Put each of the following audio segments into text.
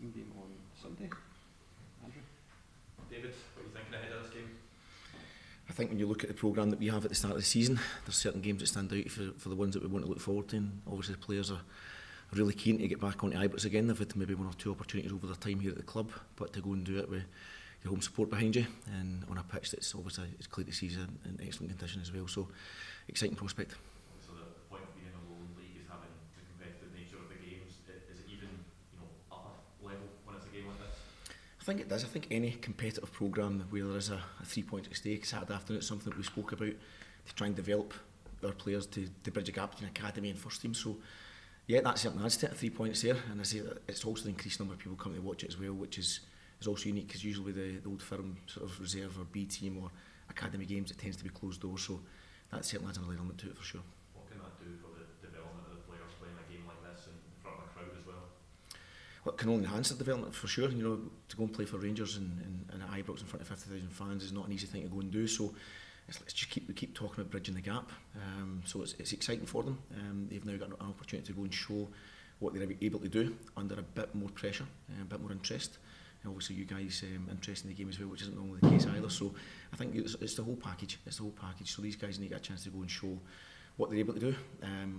Aberdeen game on Sunday. Andrew? David, what are you thinking ahead of this game? I think when you look at the programme that we have at the start of the season, there's certain games that stand out for the ones that we want to look forward to, and obviously the players are really keen to get back onto Ibrox again. They've had maybe one or two opportunities over their time here at the club, but to go and do it with your home support behind you and on a pitch that's obviously, it's clear to see, is in excellent condition as well, so exciting prospect. So the point of being in a lowland league is having the competitive nature of the games. Is it even, upper level when it's a game like this? I think it does. I think any competitive programme where there is a 3 points at stake, Saturday afternoon, it's something that we spoke about to try and develop our players to bridge a gap between academy and first team. So yeah, that certainly adds to it, 3 points there, and I say that it's also the increased number of people coming to watch it as well, which is also unique, because usually with the old firm sort of reserve or B team or academy games, it tends to be closed doors, so that certainly adds another element to it for sure. What can that do for the development of the players playing a game like this in front of a crowd as well? Well, it can only enhance the development for sure. To go and play for Rangers and Ibrox in front of 50,000 fans is not an easy thing to go and do, so let's just keep talking about bridging the gap. So it's exciting for them. They've now got an opportunity to go and show what they're able to do under a bit more pressure, a bit more interest. And obviously you guys interested in the game as well, which isn't normally the case either. So I think it's the whole package. It's the whole package. So these guys need to get a chance to go and show what they're able to do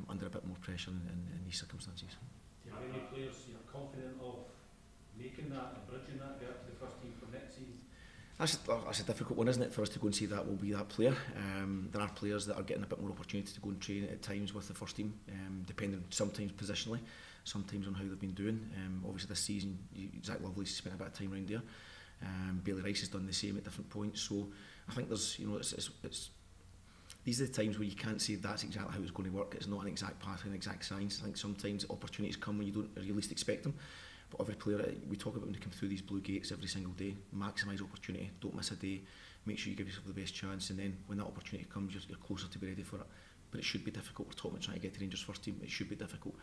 under a bit more pressure in these circumstances. Do you have any players you're confident of making that and bridging that gap to the first team for next season? That's a difficult one, isn't it, for us to go and see that will be that player. There are players that are getting a bit more opportunity to go and train at times with the first team, depending sometimes positionally, sometimes on how they've been doing. Obviously this season, Zach Lovelace spent a bit of time around there. Bailey Rice has done the same at different points. So I think there's, it's these are the times where you can't say that's exactly how it's going to work. It's not an exact path, an exact science. I think sometimes opportunities come when you least expect them. But every player, we talk about when they come through these blue gates every single day, maximise opportunity, don't miss a day, make sure you give yourself the best chance, and then when that opportunity comes, you're closer to be ready for it. But it should be difficult. We're talking about trying to get to Rangers first team, it should be difficult.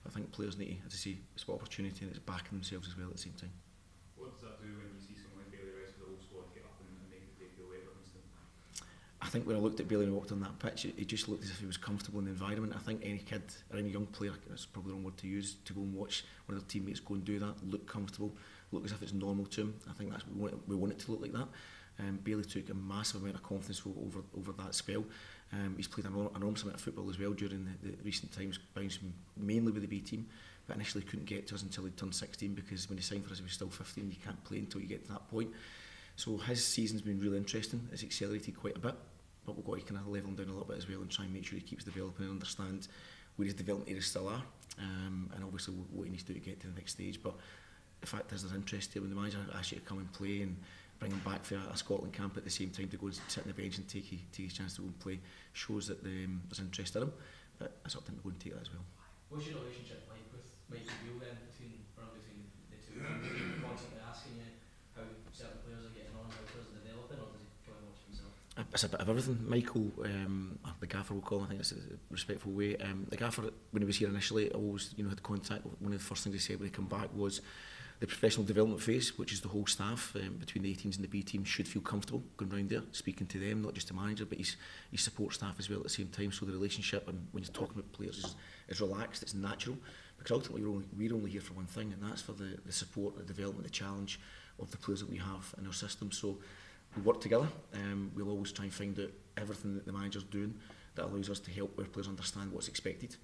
But I think players need to, as I say, it's about opportunity and it's backing themselves as well at the same time. What does that do when you see someone like Bailey Rice with the whole squad get up and make the play feel like instant? I think when I looked at Bailey and walked on that pitch, it just looked as if he was comfortable in the environment. I think any kid or any young player, that's probably the wrong word to use, to go and watch one of their teammates go and do that, look comfortable, look as if it's normal to him. I think that's we want it to look like that. Bailey took a massive amount of confidence over that spell. He's played an enormous amount of football as well during the recent times, bouncing mainly with the B team, but initially couldn't get to us until he turned 16, because when he signed for us he was still 15. You can't play until you get to that point. So his season's been really interesting. It's accelerated quite a bit, but we've got to kind of level him down a little bit as well and try and make sure he keeps developing and understand where his development areas still are, and obviously what he needs to do to get to the next stage. But the fact is, there's interest here when the manager asks you to come and play and bring him back for a Scotland camp at the same time to go and sit on the bench and take his chance to go and play, shows that there's interest in him. But it's up to him to go and take that as well. What's your relationship like with Michael Beale then, between the two? Is he constantly asking you how certain players are getting on, how players are developing, or does he go and watch himself? It's a bit of everything. Michael, the gaffer we'll call him, I think it's a respectful way. The gaffer, when he was here initially, always had contact. One of the first things he said when he came back was the professional development phase, which is the whole staff between the 18s and the B team should feel comfortable going round there, speaking to them, not just the manager, but his support staff as well at the same time. So the relationship, and when you're talking about players, is relaxed, it's natural, because ultimately we're only here for one thing, and that's for the support, the development, the challenge of the players that we have in our system. So we work together. We'll always try and find out everything that the manager's doing that allows us to help our players understand what's expected.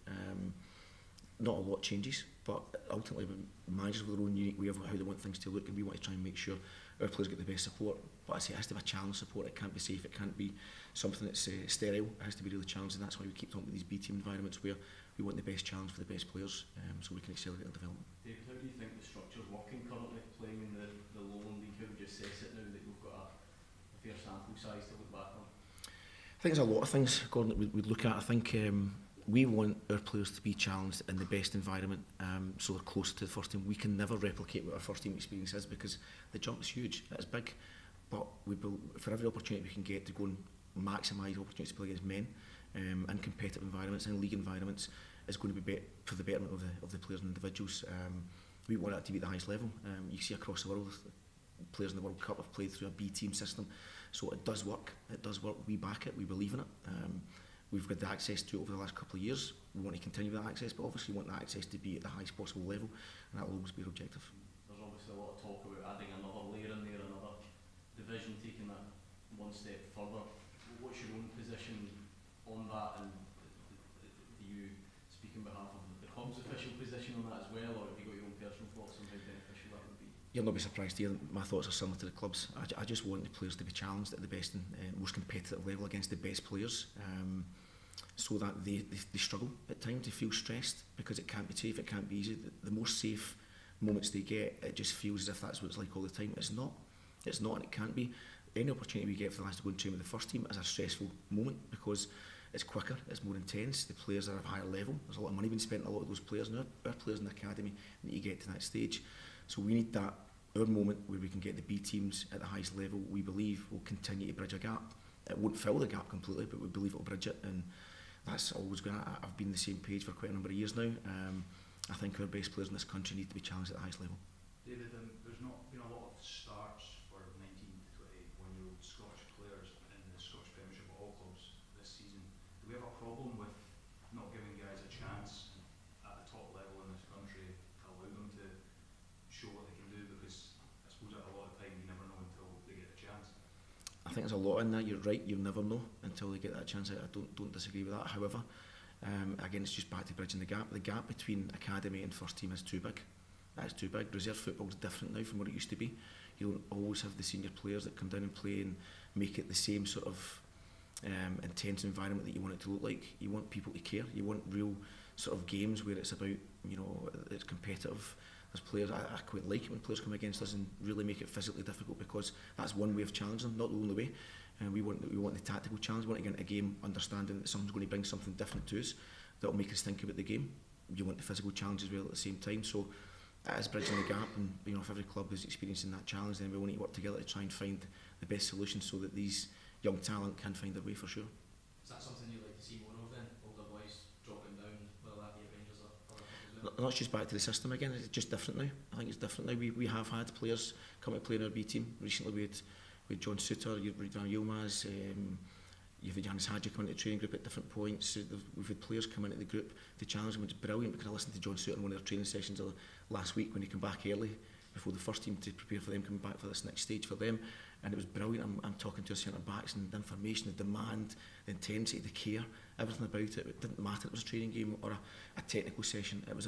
Not a lot changes, but ultimately managers with their own unique way of how they want things to look, and we want to try and make sure our players get the best support. But I say it has to be a challenge support. It can't be safe, it can't be something that's sterile. It has to be really challenging. That's why we keep talking about these B team environments where we want the best challenge for the best players, so we can accelerate their development. David, how do you think the structure's working currently, playing in the lowland league? How would you assess it now that we've got a fair sample size to look back on? I think there's a lot of things, Gordon, that we'd look at. I think we want our players to be challenged in the best environment, so they're closer to the first team. We can never replicate what our first team experience is, because the jump is huge, it's big, but for every opportunity we can get to go and maximise opportunities to play against men in competitive environments, in league environments, is going to be for the betterment of the players and individuals. We want that to be at the highest level. You see across the world, players in the World Cup have played through a B team system, so it does work, we back it, we believe in it. We've got the access to it over the last couple of years. We want to continue that access, but obviously we want that access to be at the highest possible level, and that will always be our objective. There's a lot of talk about adding another layer in there, another division, taking that one step further. What's your own position on that, and do you speak on behalf of the club's official position on that as well, or have you got your own personal thoughts on how beneficial that would be? You'll not be surprised to hear my thoughts are similar to the club's. I just want the players to be challenged at the best and most competitive level against the best players, so that they struggle at times, they feel stressed, because it can't be safe, it can't be easy. The more safe moments they get, it just feels as if that's what it's like all the time. It's not, and it can't be. Any opportunity we get for the lads to go and train with the first team is a stressful moment, because it's quicker, it's more intense, the players are at a higher level, there's a lot of money being spent on a lot of those players, and our players in the academy need to get to that stage. So we need that, our moment where we can get the B teams at the highest level. We believe will continue to bridge a gap. It won't fill the gap completely, but we believe it will bridge it, and that's always going to, I've been on the same page for quite a number of years now. I think our best players in this country need to be challenged at the highest level. David, there's not been a lot of starts for 19 to 21-year-old Scottish players in the Scottish Premiership at all clubs this season. Do we have a problem with not giving guys a chance at the top level in this country to allow them to show what they can do? Because I suppose at a lot of time you never know until they get a chance. I think there's a lot in that. You're right, you'll never know until they get that chance. I don't disagree with that. However, again, it's just back to bridging the gap. The gap between academy and first team is too big. That's too big. Reserve football is different now from what it used to be. You don't always have the senior players that come down and play and make it the same sort of intense environment that you want it to look like. You want people to care. You want real sort of games where it's about, you know, it's competitive. There's players, I quite like it when players come against us and really make it physically difficult, because that's one way of challenging them, not the only way. And we want the tactical challenge. We want to get into a game understanding that someone's going to bring something different to us that will make us think about the game. You want the physical challenge as well at the same time. So that is bridging the gap, and you know, if every club is experiencing that challenge, then we will need to work together to try and find the best solution so that these young talent can find their way, for sure. Is that something you'd like to see more of then? Older boys dropping down, whether that be at Rangers or other clubs as well? That's just back to the system again. It's just different now. I think it's different now. We have had players come and play in our B team. Recently we had John Suter, Ridwan Yilmaz, you've had Janis Hadji come into the training group at different points. We've had players come into the group to challenge them, which is brilliant, because I listened to John Suter in one of their training sessions last week when he came back early before the first team to prepare for them coming back for this next stage for them, and it was brilliant. I'm talking to our centre backs, and the information, the demand, the intensity, the care, everything about it. It didn't matter if it was a training game or a technical session. It was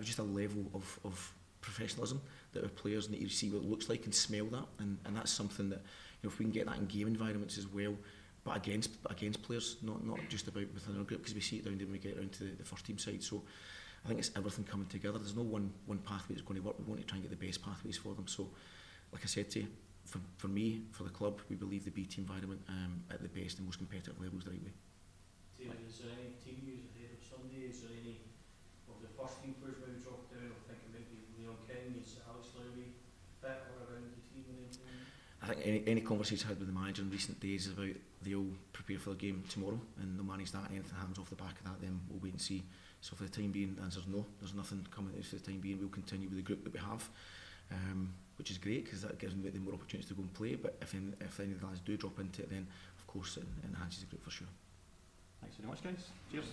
just a level of professionalism that our players need to see what it looks like and smell that, and that's something that, you know, if we can get that in game environments as well, but against players, not just about within our group, because we see it down there when we get around to the first team side. So I think it's everything coming together. There's no one pathway that's going to work. We want to try and get the best pathways for them. So like I said to you, for me, for the club, we believe the B team environment at the best and most competitive level is the right way. David, is there any team news ahead of Sunday? Is there any of the first team players maybe dropped down? I'm thinking maybe Leon King, is Alex Lowry fit or around the team and anything? I think any conversation I had with the manager in recent days is about they'll prepare for the game tomorrow and they'll manage that. Anything happens off the back of that, then we'll wait and see. So for the time being, the answer is no. There's nothing coming out for the time being. We'll continue with the group that we have, which is great, because that gives them more opportunities to go and play. But if any of the lads do drop into it, then of course it enhances the group for sure. Thanks very much, guys. Cheers.